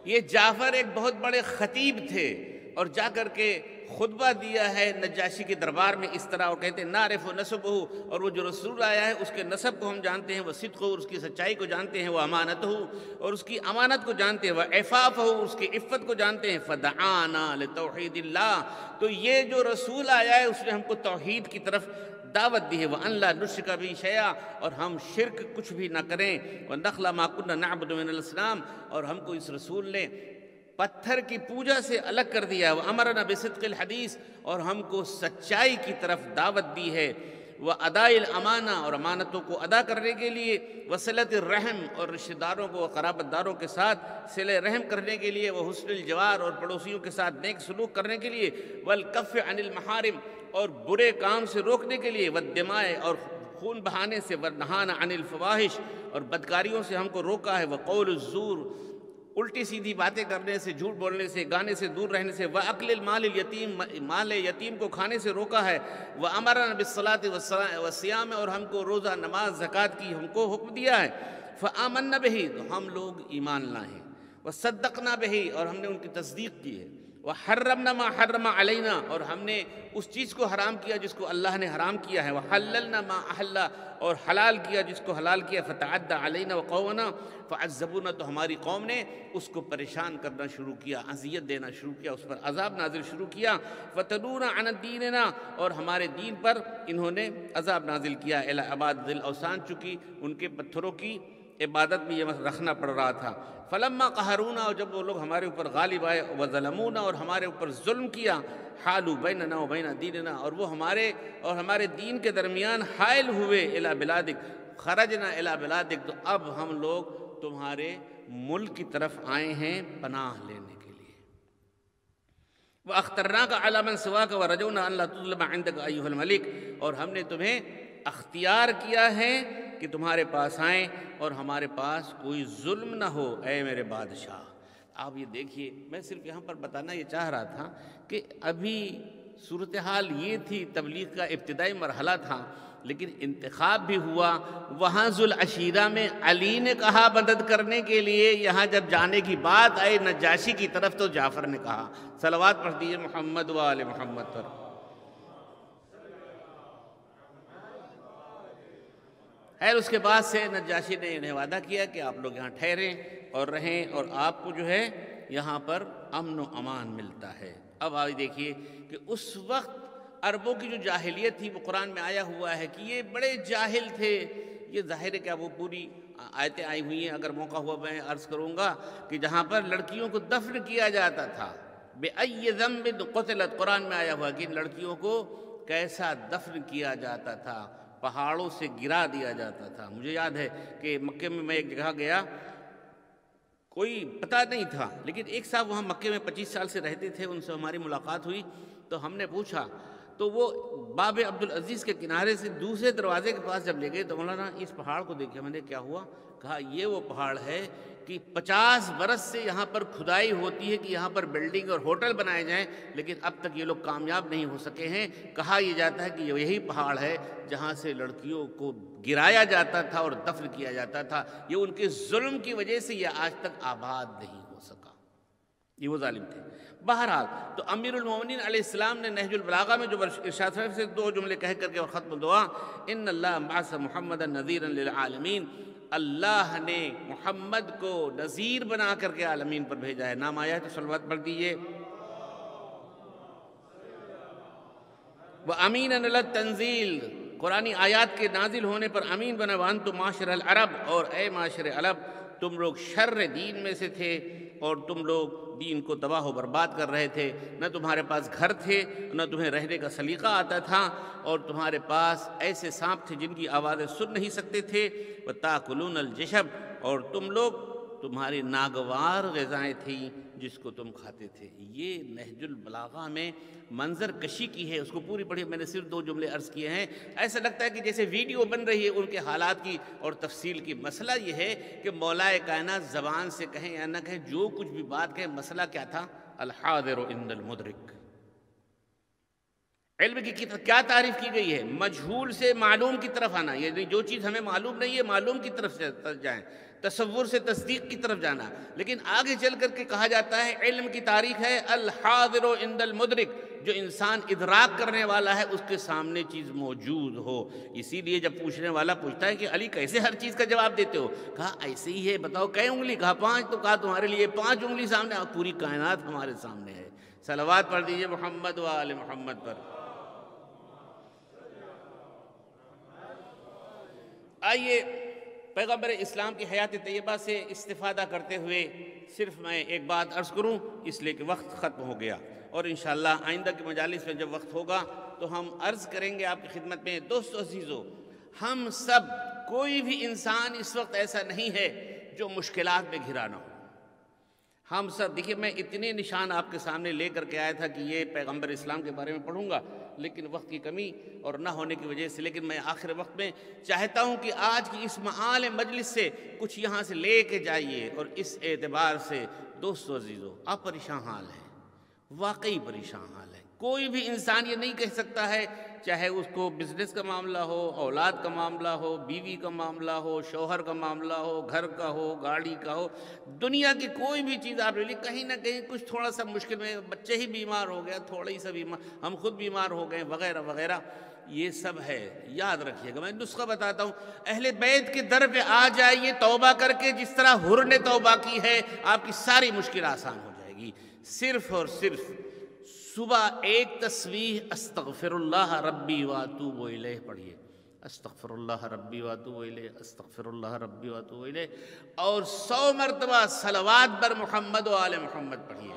یہ جعفر ایک بہت بڑے خطیب تھے، اور جا کر کے خطبہ دیا ہے نجاشی کے دربار میں اس طرح، اور کہتے ہیں نعرف نسبہ، اور وہ جو رسول آیا ہے اس کے نسب کو ہم جانتے ہیں، وہ صدق ہو، اس کی سچائی کو جانتے ہیں، وہ امانت ہو، اور اس کی امانت کو جانتے ہیں، وہ عفاف ہو، اس کی عفت کو جانتے ہیں، فدعانا لتوحید اللہ، تو یہ جو رسول آیا ہے اس نے ہم کو توحید کی طرف دعوت دی ہے، وَأَن لَا نُشْرِكَ بِهِ شَيْئًا، اور ہم شرک کچھ بھی نہ کریں، وَنَخْلَ مَا كُنَّا نَعْبُدُ مِنَ الْأَصْنَامِ، اور ہم کو اس رسول نے پتھر کی پوجا سے الگ کر دیا ہے، وَأَمَرَنَا بِصِدْقِ الْحَدِيثِ، اور ہم کو سچائی کی طرف دعوت دی ہے، وَأَدَاءِ الْأَمَانَہ، اور امانتوں کو ادا کرنے کے لیے، وَصِلَةِ الرَّحْم، اور رشتہ داروں کو قرابت داروں کے ساتھ صلہ رحم کرنے کے لیے، وَحُسْنِ الْجِوَار، اور پڑوسیوں کے ساتھ نیک سلوک کرنے کے لیے، وَالْكَفِّ عَنِ الْمَحَارِمِ، اور برے کام سے روکنے کے لیے، وَالدِّمَاءِ، اور خون بہانے سے، وَالنَّهَانَ عَنِ الْفَوَاحِشِ، اور بدکاریوں سے ہم کو روکا ہے، وَقَوْلُ الزُّورِ، الٹی سیدھی باتیں کرنے سے، جھوٹ بولنے سے، گانے سے دور رہنے سے، وَأَكْلِ الْمَالِ الْيَتِيمِ، مال یتیم کو کھانے سے روکا ہے، وَأَمَرَنَا بِالصَّلَاةِ وَالصِّيَامِ، اور ہم کو روزہ، نماز، زکوٰۃ کی ہم کو حکم دیا ہے، فَآمَنَّا بِهِ، تو ہم لوگ ایمان لائے ہیں، وَصَدَّقْنَا بِهِ، اور ہم نے ان کی تصدیق کی ہے، وَحَرَّمْنَا مَا حَرَّمَ عَلَيْنَا، اور ہم نے اس چیز کو حرام کیا جس کو اللہ نے حرام کیا ہے، وَحَلَّلْنَا مَا أَحَلَّ، اور حلال کیا جس کو حلال کیا، فَتَعَدَّى عَلَيْنَا وَقَوْمُنَا فَعَذَّبُونَا، تو ہماری قوم نے اس کو پریشان کرنا شروع کیا، اذیت دینا شروع کیا، اس پر عذاب نازل شروع کیا، فَتَدُونَ عَنَ دِينِنَا، اور ہمارے دین پر انہوں نے عذاب نازل کیا، إِلَىٰ عِبَادِ الْأَوْثَان، چونکہ ان کے پتھروں کی عبادت میں یہ رکھنا پڑ رہا تھا، فَلَمَّا قَهَرُونَا، اور جب وہ لوگ ہمارے اوپر غالب آئے، وَظَلَمُونَا، اور ہمارے اوپر ظلم کیا، حالوا بیننا و بین دیننا، اور وہ ہمارے اور ہمارے دین کے درمیان حائل ہوئے، الی بلادک، خرجنا الی بلادک، تو اب ہم لوگ تمہارے ملک کی طرف آئے ہیں پناہ لینے کے لیے، وَأَخْتَرْنَاكَ عَلَىٰ مَنْ سِوَاكَ وَرَجَوْنَا أَن لَّا تُظْلَمَ عِندَكَ أَيُّهَا الْمَلِكُ، اور ہم نے تمہیں اختیار کیا ہے کہ تمہارے پاس آئیں اور ہمارے پاس کوئی ظلم نہ ہو اے میرے بادشاہ۔ آپ یہ دیکھیے، میں صرف یہاں پر بتانا یہ چاہ رہا تھا کہ ابھی صورتحال یہ تھی، تبلیغ کا ابتدائی مرحلہ تھا، لیکن انتخاب بھی ہوا۔ وہاں ذوالعشیرہ میں علی نے کہا مدد کرنے کے لیے، یہاں جب جانے کی بات آئی نجاشی کی طرف تو جعفر نے کہا۔ صلوات پڑھ دیجئے محمد و آل محمد پر۔ خیر اس کے بعد سے نجاشی نے انہیں وعدہ کیا کہ آپ لوگ یہاں ٹھہریں اور رہیں اور آپ کو جو ہے یہاں پر امن و امان ملتا ہے۔ اب آئیے دیکھیے کہ اس وقت عربوں کی جو جاہلیت تھی وہ قرآن میں آیا ہوا ہے کہ یہ بڑے جاہل تھے۔ یہ ظاہر ہے کہ اب وہ پوری آیتیں آئی ہوئی ہیں، اگر موقع ہوا میں عرض کروں گا کہ جہاں پر لڑکیوں کو دفن کیا جاتا تھا، بِأَيِّ ذَنبٍ قُتِلَتْ، قرآن میں آیا ہوا کہ ان لڑکیوں کو کیسا دفن کیا جاتا تھا، پہاڑوں سے گرا دیا جاتا تھا۔ مجھے یاد ہے کہ مکے میں ایک جگہ گیا، کوئی پتہ نہیں تھا، لیکن ایک صاحب وہاں مکے میں 25 سال سے رہتے تھے، ان سے ہماری ملاقات ہوئی تو ہم نے پوچھا، تو وہ باب عبدالعزیز کے کنارے سے دوسرے دروازے کے پاس جب لے گئے تو مولانا اس پہاڑ کو دیکھا۔ میں نے کیا ہوا؟ کہا یہ وہ پہاڑ ہے کہ 50 برس سے یہاں پر کھدائی ہوتی ہے کہ یہاں پر بلڈنگ اور ہوٹل بنائے جائیں، لیکن اب تک یہ لوگ کامیاب نہیں ہو سکے ہیں۔ کہا یہ جاتا ہے کہ یہی پہاڑ ہے جہاں سے لڑکیوں کو گرایا جاتا تھا اور دفن کیا جاتا تھا۔ یہ ان کے ظلم کی وجہ سے یہ آج تک آباد نہیں ہو سکا، یہ وہ ظالم تھے۔ بہرحال تو امیر المومنین علیہ السلام نے نہج البلاغہ میں جو ارشاد فرمایا سے 2 جملے کہہ کر کے اور ختم دعا، ان اللہ بعث محمدا نذیرا للعالمین، اللہ نے محمد کو نذیر بنا کر کے عالمین پر بھیجا ہے۔ نام آیا ہے تو صلوات پڑھ دیجئے۔ وَأَمِينًا عَلَى التَّنزِيلِ، قرآنی آیات کے نازل ہونے پر امین بنا۔ وَأَنْتُمْ معاشر العرب، اور اے معاشر عرب تم لوگ شر دین میں سے تھے اور تم لوگ دین کو تباہ و برباد کر رہے تھے، نہ تمہارے پاس گھر تھے، نہ تمہیں رہنے کا سلیقہ آتا تھا، اور تمہارے پاس ایسے سانپ تھے جن کی آوازیں سن نہیں سکتے تھے۔ وَتَأْكُلُونَ الْجِشَبَ، اور تم لوگ تمہاری ناگوار غذائیں تھیں جس کو تم کھاتے تھے۔ یہ نہج البلاغہ میں منظر کشی کی ہے، اس کو پوری پڑھی، میں نے صرف 2 جملے عرض کیے ہیں۔ ایسا لگتا ہے کہ جیسے ویڈیو بن رہی ہے ان کے حالات کی اور تفصیل کی۔ مسئلہ یہ ہے کہ مولا کائنات زبان سے کہیں یا نہ کہیں، جو کچھ بھی بات کہیں، مسئلہ کیا تھا؟ الحاضر عند المدرک۔ علم کی کیا تعریف کی گئی ہے؟ مجہول سے معلوم کی طرف آنا، یعنی جو چیز ہمیں معلوم نہیں ہے معلوم کی طرف جائیں، تصور سے تصدیق کی طرف جانا۔ لیکن آگے چل کر کے کہا جاتا ہے علم کی تعریف ہے الحاضر عند المدرک، جو انسان ادراک کرنے والا ہے اس کے سامنے چیز موجود ہو۔ اسی لیے جب پوچھنے والا پوچھتا ہے کہ علی کیسے ہر چیز کا جواب دیتے ہو؟ کہا ایسے ہی ہے، بتاؤ کئے انگلی؟ کہا 5، تو کہا تمہارے لیے 5 انگلی سامنے، پوری کائنات ہمارے سامنے ہے۔ صلوات پڑھ دیجئے محمد و آل محمد پر۔ آئیے پیغمبر اسلام کی حیات طیبہ سے استفادہ کرتے ہوئے صرف میں ایک بات عرض کروں، اس لیے کہ وقت ختم ہو گیا، اور انشاءاللہ آئندہ کی مجالس میں جب وقت ہوگا تو ہم عرض کریں گے آپ کی خدمت میں۔ دوستو عزیزو، ہم سب، کوئی بھی انسان اس وقت ایسا نہیں ہے جو مشکلات میں گھرا نہ ہو۔ ہم سب دیکھیے، میں اتنے نشان آپ کے سامنے لے کر کے آیا تھا کہ یہ پیغمبر اسلام کے بارے میں پڑھوں گا، لیکن وقت کی کمی اور نہ ہونے کی وجہ سے، لیکن میں آخر وقت میں چاہتا ہوں کہ آج کی اس معال مجلس سے کچھ یہاں سے لے کے جائیے، اور اس اعتبار سے دوستو عزیزو، آپ پریشان حال ہیں، واقعی پریشان حال ہے۔ کوئی بھی انسان یہ نہیں کہہ سکتا ہے، چاہے اس کو بزنس کا معاملہ ہو، اولاد کا معاملہ ہو، بیوی کا معاملہ ہو، شوہر کا معاملہ ہو، گھر کا ہو، گاڑی کا ہو، دنیا کی کوئی بھی چیز آپ لے لیں، کہیں نہ کہیں کچھ تھوڑا سا مشکل میں، بچے ہی بیمار ہو گیا، تھوڑا ہی سا بیمار، ہم خود بیمار ہو گئے، وغیرہ وغیرہ، یہ سب ہے۔ یاد رکھیے گا، میں نسخہ بتاتا ہوں، اہل بیت کے در پہ آ جائیے توبہ کر کے، جس طرح حر نے توبہ کی ہے، آپ کی ساری مشکل آسان ہو جائے گی۔ صرف اور صرف صبح ایک تسبیح استغفر اللہ ربی واتوب الیہ پڑھیے، استغفر اللہ ربی واتوب الیہ، استغفر اللہ ربی واتوب الیہ، اور 100 مرتبہ صلوات بر محمد و آل محمد پڑھیے۔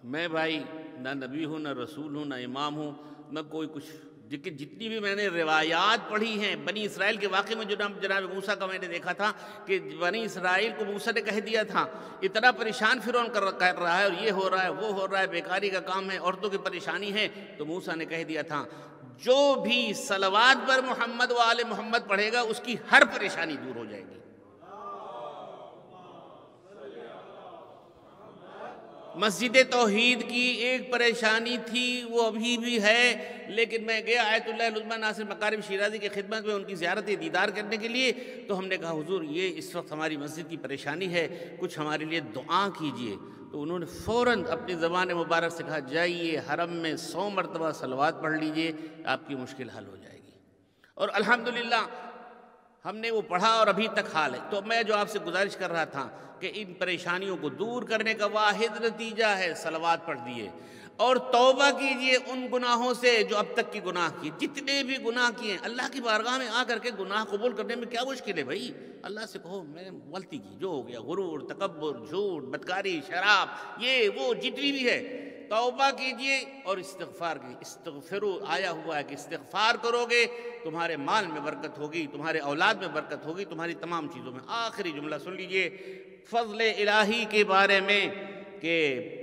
میں بھائی نہ نبی ہوں، نہ رسول ہوں، نہ امام ہوں، نہ کوئی کچھ جتنی بھی میں نے روایات پڑھی ہیں بنی اسرائیل کے واقعے میں، جناب موسیٰ کا میں نے دیکھا تھا کہ بنی اسرائیل کو موسیٰ نے کہہ دیا تھا اتنا پریشان فرعون کر رہا ہے، اور یہ ہو رہا ہے، وہ ہو رہا ہے، بیکاری کا کام ہے، عورتوں کی پریشانی ہے، تو موسیٰ نے کہہ دیا تھا جو بھی صلوات پر محمد و آل محمد پڑھے گا اس کی ہر پریشانی دور ہو جائے گی۔ مسجد توحید کی ایک پریشانی تھی، وہ ابھی بھی ہے، لیکن میں گیا آیت اللہ العظمیٰ ناصر مکارم شیرازی کی خدمت میں ان کی زیارت دیدار کرنے کے لیے، تو ہم نے کہا حضور یہ اس وقت ہماری مسجد کی پریشانی ہے، کچھ ہمارے لیے دعا کیجئے۔ تو انہوں نے فوراً اپنی زبان مبارک سے کہا جائیے حرم میں 100 مرتبہ صلوات پڑھ لیجئے، آپ کی مشکل حل ہو جائے گی۔ اور الحمدللہ ہم نے وہ پڑھا اور ابھی تک حال ہے۔ تو میں جو آپ سے گزارش کر رہا تھا کہ ان پریشانیوں کو دور کرنے کا واحد نتیجہ ہے صلوات پڑھ دیے، اور توبہ کیجئے ان گناہوں سے جو اب تک کی گناہ کی، جتنے بھی گناہ کیے اللہ کی بارگاہ میں آ کر کے گناہ قبول کرنے میں کیا مشکل ہے بھائی؟ اللہ سے کہو میں نے غلطی کی، جو ہو گیا، غرور، تکبر، جھوٹ، بدکاری، شراب، یہ وہ جتنی بھی ہے، توبہ کیجئے اور استغفار کیجئے۔ استغفروا آیا ہوا ہے کہ استغفار کرو گے تمہارے مال میں برکت ہوگی، تمہارے اولاد میں برکت ہوگی، تمہاری تمام چیزوں میں۔ آخری جملہ سن لیجئے فضل الہی کے بارے میں کہ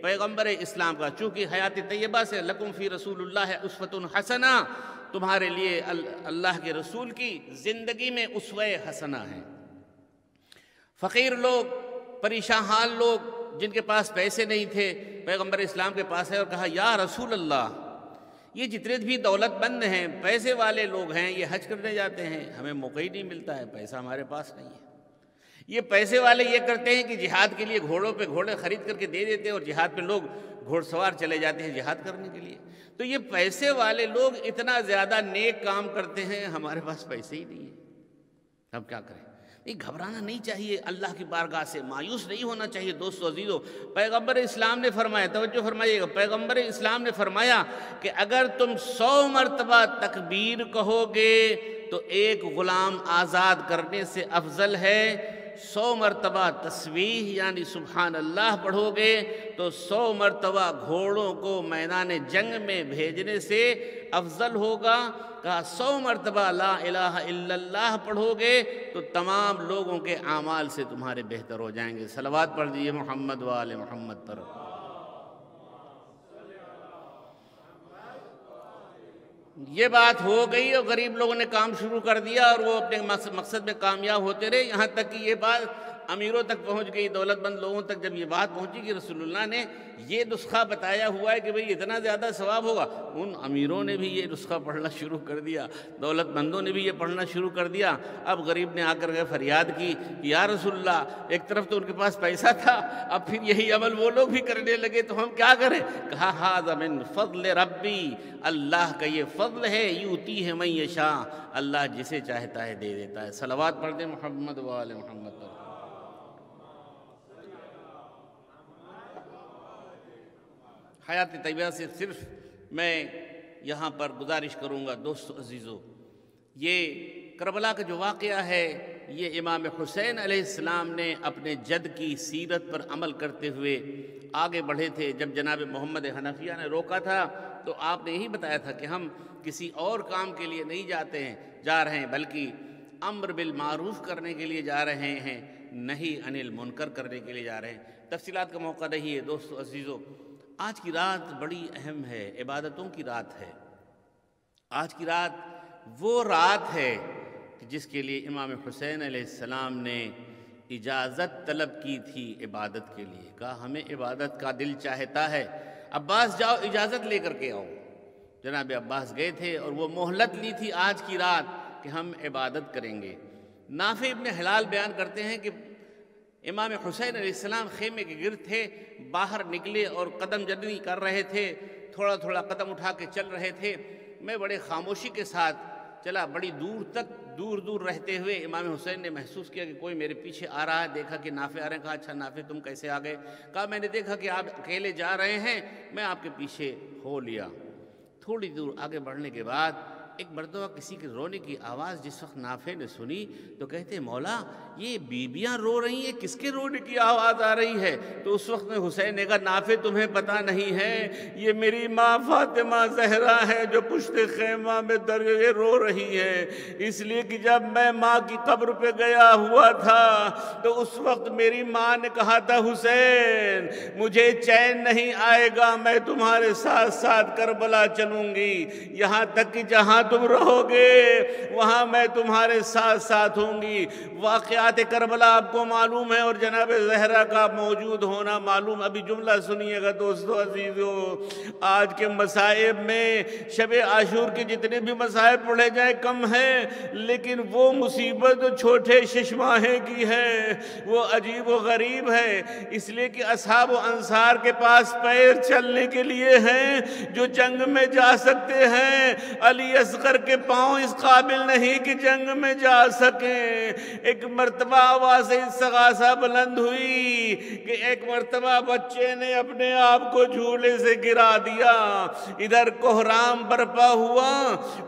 پیغمبر اسلام کا، چونکہ حیات طیبہ سے لکم فی رسول اللہ اسوۃ حسنہ، تمہارے لیے اللہ کے رسول کی زندگی میں اسوہ حسنہ ہے۔ فقیر لوگ، پریشان حال لوگ جن کے پاس پیسے نہیں تھے، پیغمبر اسلام کے پاس ہے اور کہا یا رسول اللہ، یہ جتنے بھی دولت مند ہیں، پیسے والے لوگ ہیں، یہ حج کرنے جاتے ہیں، ہمیں موقع ہی نہیں ملتا ہے، پیسہ ہمارے پاس نہیں ہے۔ یہ پیسے والے یہ کرتے ہیں کہ جہاد کے لیے گھوڑوں پہ گھوڑے خرید کر کے دے دیتے ہیں، اور جہاد پہ لوگ گھوڑ سوار چلے جاتے ہیں جہاد کرنے کے لیے۔ تو یہ پیسے والے لوگ اتنا زیادہ نیک کام کرتے ہیں، ہمارے پاس پیسے ہی نہیں ہیں، ہم کیا کریں؟ نہیں، گھبرانا نہیں چاہیے، اللہ کی بارگاہ سے مایوس نہیں ہونا چاہیے۔ دوستو عزیزو، پیغمبر اسلام نے فرمایا، توجہ فرمائیے گا، پیغمبر اسلام نے فرمایا کہ اگر تم 100 مرتبہ تکبیر کہو گے تو ایک غلام آزاد کرنے سے افضل ہے، 100 مرتبہ تسبیح یعنی سبحان اللہ پڑھو گے تو 100 مرتبہ گھوڑوں کو میدان جنگ میں بھیجنے سے افضل ہوگا۔ کہا 100 مرتبہ لا الہ الا اللہ پڑھو گے تو تمام لوگوں کے اعمال سے تمہارے بہتر ہو جائیں گے۔ صلوات پڑھ دیجئے محمد و آل محمد پر۔ یہ بات ہو گئی اور غریب لوگوں نے کام شروع کر دیا اور وہ اپنے مقصد میں کامیاب ہوتے رہے، یہاں تک کہ یہ بات امیروں تک پہنچ گئی، دولت مند لوگوں تک جب یہ بات پہنچی کہ رسول اللہ نے یہ نسخہ بتایا ہوا ہے کہ بھئی اتنا زیادہ ثواب ہوگا، ان امیروں نے بھی یہ نسخہ پڑھنا شروع کر دیا، دولت مندوں نے بھی یہ پڑھنا شروع کر دیا۔ اب غریب نے آ کر کے فریاد کی یا رسول اللہ، ایک طرف تو ان کے پاس پیسہ تھا، اب پھر یہی عمل وہ لوگ بھی کرنے لگے تو ہم کیا کریں؟ کہا ھذا من فضل ربی، اللہ کا یہ فضل ہے، یؤتیہ من یشاء، اللہ جسے چاہتا ہے دے دیتا ہے۔ صلوات پڑھ دیں محمد و آل محمد پر۔ حیات طیبہ سے صرف میں یہاں پر گزارش کروں گا دوستو عزیزو، یہ کربلا کا جو واقعہ ہے یہ امام حسین علیہ السلام نے اپنے جد کی سیرت پر عمل کرتے ہوئے آگے بڑھے تھے۔ جب جناب محمد حنفیہ نے روکا تھا تو آپ نے یہی بتایا تھا کہ ہم کسی اور کام کے لیے نہیں جا رہے ہیں بلکہ امر بالمعروف کرنے کے لیے جا رہے ہیں، نہی عن المنکر کرنے کے لیے جا رہے ہیں۔ تفصیلات کا موقع نہیں ہے دوستو عزیزو، آج کی رات بڑی اہم ہے، عبادتوں کی رات ہے۔ آج کی رات وہ رات ہے جس کے لیے امام حسین علیہ السلام نے اجازت طلب کی تھی عبادت کے لیے، کہا ہمیں عبادت کا دل چاہتا ہے، عباس جاؤ اجازت لے کر کے آؤ۔ جناب عباس گئے تھے اور وہ مہلت لی تھی آج کی رات کہ ہم عبادت کریں گے۔ نافع ابن حلال بیان کرتے ہیں کہ امام حسین علیہ السلام خیمے کے گرد تھے، باہر نکلے اور قدم جدنی کر رہے تھے، تھوڑا تھوڑا قدم اٹھا کے چل رہے تھے۔ میں بڑے خاموشی کے ساتھ چلا، بڑی دور دور رہتے ہوئے امام حسین نے محسوس کیا کہ کوئی میرے پیچھے آ رہا ہے، دیکھا کہ نافع آ رہے ہیں، کہا اچھا نافع تم کیسے آ گئے؟ کہا میں نے دیکھا کہ آپ اکیلے جا رہے ہیں، میں آپ کے پیچھے ہو لیا۔ تھوڑی دور آگے بڑھنے کے بعد ایک مرتبہ کسی کے رونے کی آواز جس وقت نافع نے سنی تو کہتے مولا یہ بیویاں رو رہی ہیں، کس کے رونے کی آواز آ رہی ہے؟ تو اس وقت میں حسین نے کہا نافع تمہیں پتہ نہیں ہے، یہ میری ماں فاطمہ زہرا ہے جو پشت خیمہ میں درجے رو رہی ہے، اس لیے کہ جب میں ماں کی قبر پہ گیا ہوا تھا تو اس وقت میری ماں نے کہا تھا حسین مجھے چین نہیں آئے گا، میں تمہارے ساتھ ساتھ کربلا چلوں گی، یہاں تک کہ جہاں تم رہو گے وہاں میں تمہارے ساتھ ساتھ ہوں گی۔ واقعات کربلا آپ کو معلوم ہے اور جناب زہرا کا موجود ہونا معلوم۔ ابھی جملہ سنیے گا دوستو عزیزو، آج کے مصائب میں شب عاشور کے جتنے بھی مصائب پڑھے جائیں کم ہے، لیکن وہ مصیبت چھوٹے ششماہے کی ہے، وہ عجیب و غریب ہے، اس لیے کہ اصحاب و انصار کے پاس پیر چلنے کے لیے ہیں جو جنگ میں جا سکتے ہیں، علی اصغر کے پاؤں اس قابل نہیں کہ جنگ میں جا سکیں۔ ایک مرتبہ آواز استغاثہ بلند ہوئی کہ ایک مرتبہ بچے نے اپنے آپ کو جھولے سے گرا دیا، ادھر کوہرام برپا ہوا،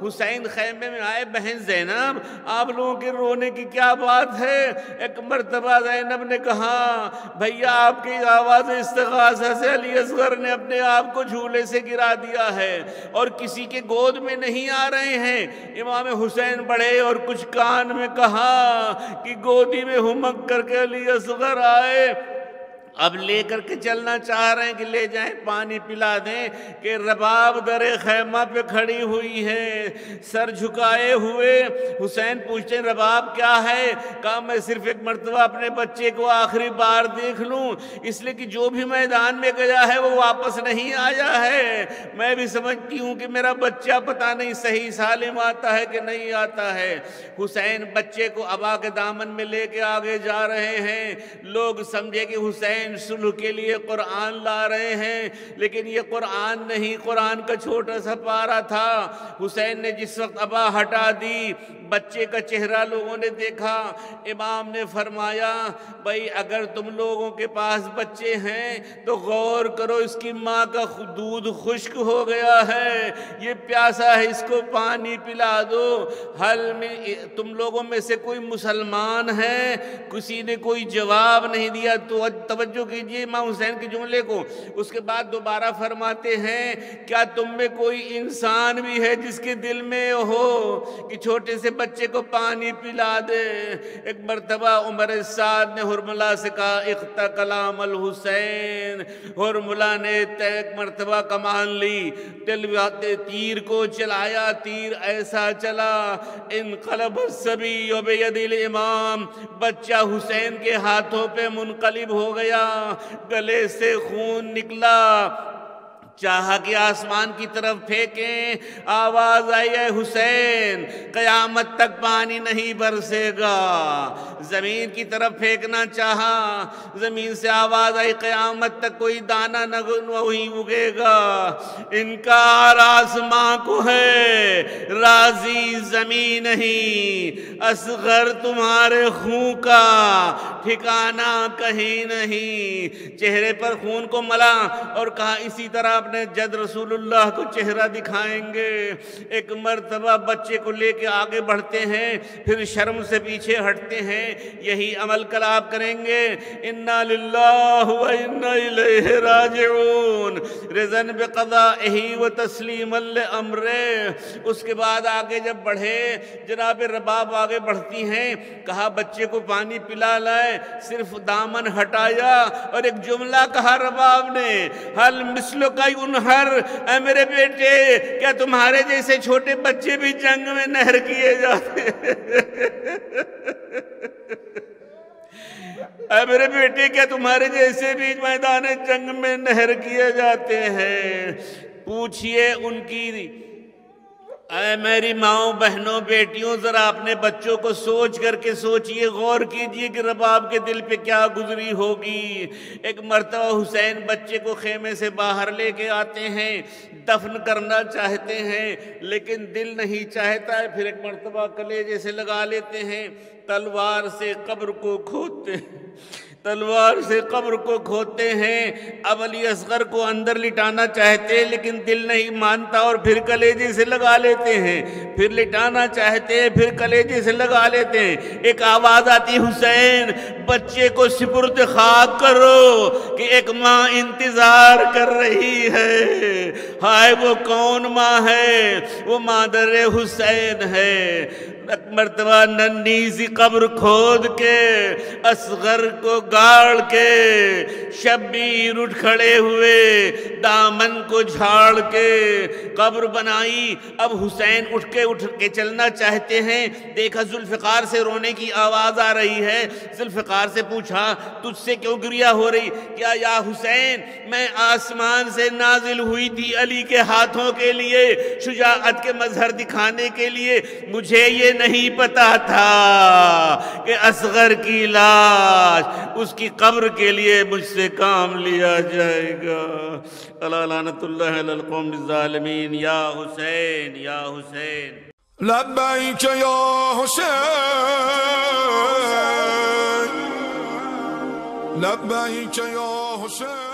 حسین خیمے میں آئے، بہن زینب آپ لوگوں کے رونے کی کیا بات ہے؟ ایک مرتبہ زینب نے کہا بھیا آپ کی آواز استغاثہ سے علی اصغر نے اپنے آپ کو جھولے سے گرا دیا ہے اور کسی کے گود میں نہیں آ رہے ہیں۔ امام حسین بڑھے اور کچھ کان میں کہا کہ گودی میں ہمک کر کے علی اصغر آئے، اب لے کر کے چلنا چاہ رہے ہیں کہ لے جائیں پانی پلا دیں کہ رباب در خیمہ پہ کھڑی ہوئی ہے سر جھکائے ہوئے۔ حسین پوچھتے ہیں رباب کیا ہے؟ کہا میں صرف ایک مرتبہ اپنے بچے کو آخری بار دیکھ لوں، اس لیے کہ جو بھی میدان میں گیا ہے وہ واپس نہیں آیا ہے، میں بھی سمجھتی ہوں کہ میرا بچہ پتہ نہیں صحیح سالم آتا ہے کہ نہیں آتا ہے۔ حسین بچے کو ابا کے دامن میں لے کے آگے جا رہے ہیں، لوگ سمجھے کہ حسین صلح کے لیے قرآن لا رہے ہیں، لیکن یہ قرآن نہیں، قرآن کا چھوٹا سا پارہ تھا۔ حسین نے جس وقت ابا ہٹا دی، بچے کا چہرہ لوگوں نے دیکھا، امام نے فرمایا بھائی اگر تم لوگوں کے پاس بچے ہیں تو غور کرو، اس کی ماں کا دودھ خشک ہو گیا ہے، یہ پیاسا ہے، اس کو پانی پلا دو۔ تم لوگوں میں سے کوئی مسلمان ہے؟ کسی نے کوئی جواب نہیں دیا۔ تو توجہ کیجئے امام حسین کے جملے کو، اس کے بعد دوبارہ فرماتے ہیں کیا تم میں کوئی انسان بھی ہے جس کے دل میں ہو کہ چھوٹے سے بچے کو پانی پلا دے؟ ایک مرتبہ عمر سعد نے حرملہ سے کہا اقطع کلام الحسین، حرملہ نے ایک مرتبہ کمان لی، تیر کو چلایا، تیر ایسا چلا انقلب الصبی بید الامام، بچہ حسین کے ہاتھوں پہ منقلب ہو گیا، گلے سے خون نکلا، چاہا کہ آسمان کی طرف پھینکیں، آواز آئی اے حسین قیامت تک پانی نہیں برسے گا، زمین کی طرف پھینکنا چاہا، زمین سے آواز آئی قیامت تک کوئی دانہ نہیں اگے گا، انکار آسمان کو ہے راضی زمین نہیں، اصغر تمہارے خون کا ٹھکانہ کہیں نہیں، چہرے پر خون کو ملا اور کہا اسی طرح اپنے جد رسول اللہ کو چہرہ دکھائیں گے۔ ایک مرتبہ بچے کو لے کے آگے بڑھتے ہیں، پھر شرم سے پیچھے ہٹتے ہیں، یہی عمل کل آپ کریں گے، انا للہ و انا الیہ راجعون، رضا بقضائہ و تسلیما لامرہ۔ اس کے بعد آگے جب بڑھے، جناب رباب آگے بڑھتی ہیں، کہا بچے کو پانی پلا لائے، صرف دامن ہٹایا اور ایک جملہ کہا رباب نے، حل مثلک ینہر، اے میرے بیٹے کیا تمہارے جیسے چھوٹے بچے بھی جنگ میں نہر کیے جاتے ہیں؟ اے میرے بیٹے کیا تمہارے جیسے بھی میدان جنگ میں نہر کیے جاتے ہیں؟ پوچھئے ان کی، اے میری ماؤں بہنوں بیٹیوں، ذرا اپنے بچوں کو سوچ کر کے سوچئے، غور کیجئے کہ رباب کے دل پہ کیا گزری ہوگی۔ ایک مرتبہ حسین بچے کو خیمے سے باہر لے کے آتے ہیں، دفن کرنا چاہتے ہیں لیکن دل نہیں چاہتا ہے، پھر ایک مرتبہ کلیجے سے لگا لیتے ہیں، تلوار سے قبر کو کھودتے ہیں، تلوار سے قبر کو کھودتے ہیں۔ اب علی اصغر کو اندر لٹانا چاہتے لیکن دل نہیں مانتا اور پھر کلیجے سے لگا لیتے ہیں، پھر لٹانا چاہتے پھر کلیجے سے لگا لیتے ہیں۔ ایک آواز آتی، حسین بچے کو سپرد خاک کرو کہ ایک ماں انتظار کر رہی ہے۔ ہائے وہ کون ماں ہے؟ وہ مادر حسین ہے۔ ایک مرتبہ ننھی سی قبر کھود کے اصغر کو گاڑ کے شبیر اٹھ کھڑے ہوئے، دامن کو جھاڑ کے قبر بنائی۔ اب حسین اٹھ کے چلنا چاہتے ہیں، دیکھا ذوالفقار سے رونے کی آواز آ رہی ہے۔ ذوالفقار سے پوچھا تجھ سے کیوں گریہ ہو رہی؟ کیا یا حسین میں آسمان سے نازل ہوئی تھی علی کے ہاتھوں کے لیے، شجاعت کے مظہر دکھانے کے لیے، مجھے یہ نہیں پتا تھا کہ اصغر کی لاش اس کی قبر کے لیے مجھ سے کام لیا جائے گا۔ الا لعنت اللہ علی القوم الظالمین۔ یا حسین یا حسین۔ لبیک یا حسین، لبیک یا حسین۔